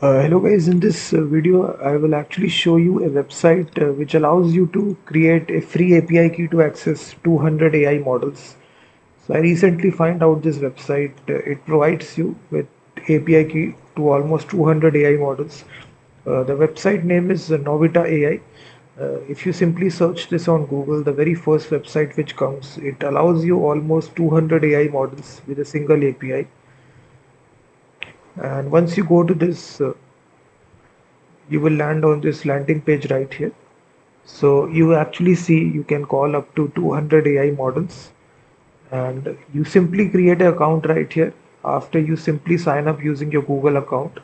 Hello guys, in this video I will actually show you a website which allows you to create a free API key to access 200 AI models. So I recently find out this website, it provides you with API key to almost 200 AI models. The website name is Novita AI. If you simply search this on Google, the very first website which comes, it allows you almost 200 AI models with a single API. And once you go to this you will land on this landing page right here. So you actually see you can call up to 200 AI models, and you simply create an account right here after you simply sign up using your Google account.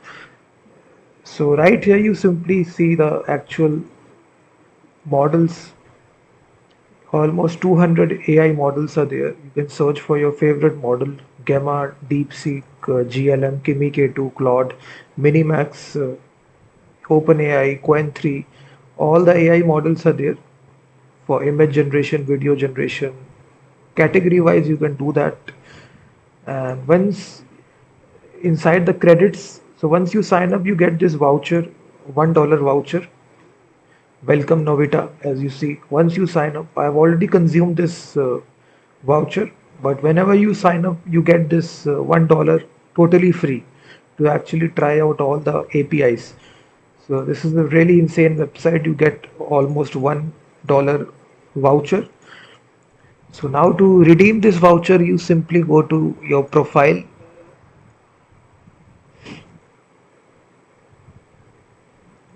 So right here you simply see the actual models. Almost 200 AI models are there. You can search for your favorite model: Gamma, DeepSeek, GLM, Kimi K2, Claude, Minimax, OpenAI, Qwen 3. All the AI models are there for image generation, video generation. Category wise, you can do that. And once inside the credits, so once you sign up, you get this voucher, $1 voucher. Welcome Novita, as you see. Once you sign up, I've already consumed this voucher, but whenever you sign up, you get this $1 totally free to actually try out all the APIs. So this is a really insane website. You get almost $1 voucher. So now to redeem this voucher, you simply go to your profile.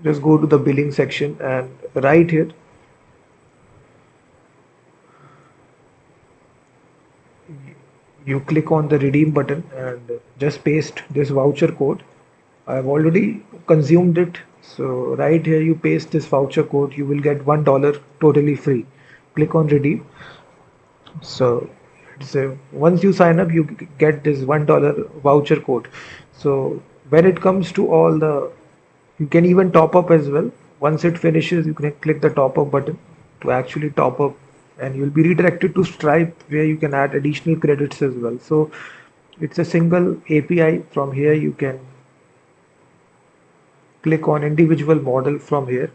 Just go to the billing section, and right here you click on the redeem button and just paste this voucher code. I've already consumed it. So right here you paste this voucher code, you will get $1 totally free. Click on redeem. So it's a, once you sign up, you get this $1 voucher code. So when it comes to all the, you can even top up as well. Once it finishes, you can click the top up button to actually top up, and you'll be redirected to Stripe where you can add additional credits as well. So it's a single API. From here you can click on individual model from here,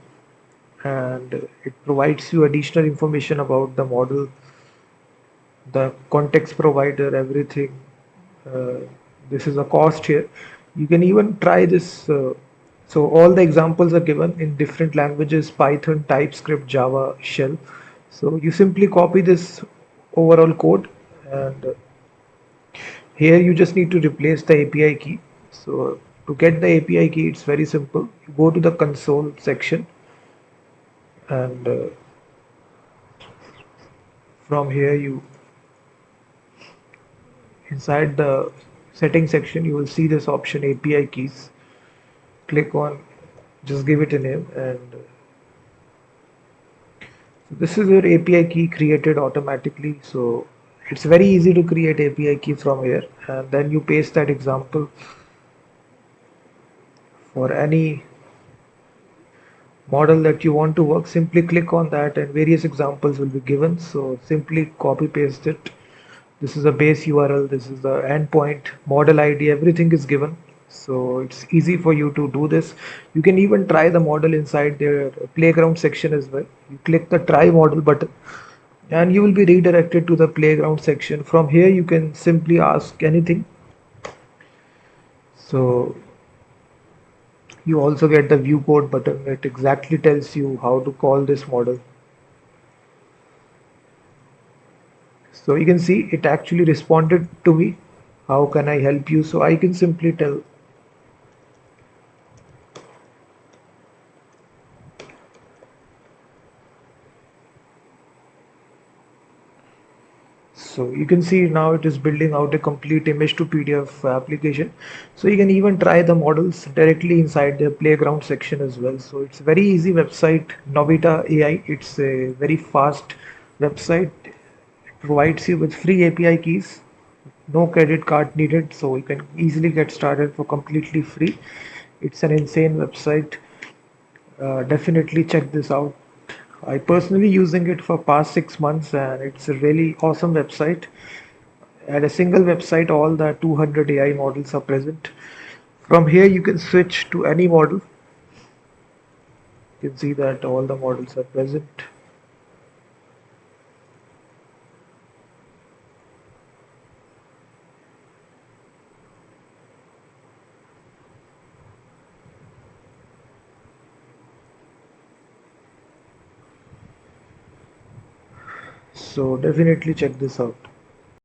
and it provides you additional information about the model, the context provider, everything. uh, this is a cost here. You can even try this. So all the examples are given in different languages: Python, TypeScript, Java, Shell. So you simply copy this overall code, and here you just need to replace the API key. So to get the API key, it's very simple. You go to the console section, and from here you, inside the setting section, you will see this option API keys. Click on, just give it a name, and so this is your API key created automatically. So it's very easy to create API key from here, and then you paste that example for any model that you want to work. Simply click on that and various examples will be given. So simply copy paste it. This is a base URL, this is the endpoint, model ID, everything is given. So it's easy for you to do this. You can even try the model inside their playground section as well. You click the try model button and you will be redirected to the playground section. From here you can simply ask anything. So you also get the view code button. It exactly tells you how to call this model. So you can see it actually responded to me. How can I help you? So I can simply tell. So you can see now it is building out a complete image to PDF application. So you can even try the models directly inside their playground section as well. So it's very easy website, Novita AI. It's a very fast website. It provides you with free API keys, no credit card needed. So you can easily get started for completely free. It's an insane website. Definitely check this out. I personally using it for past 6 months, and it's a really awesome website. At a single website, all the 200 AI models are present. From here, you can switch to any model. You can see that all the models are present. So definitely check this out.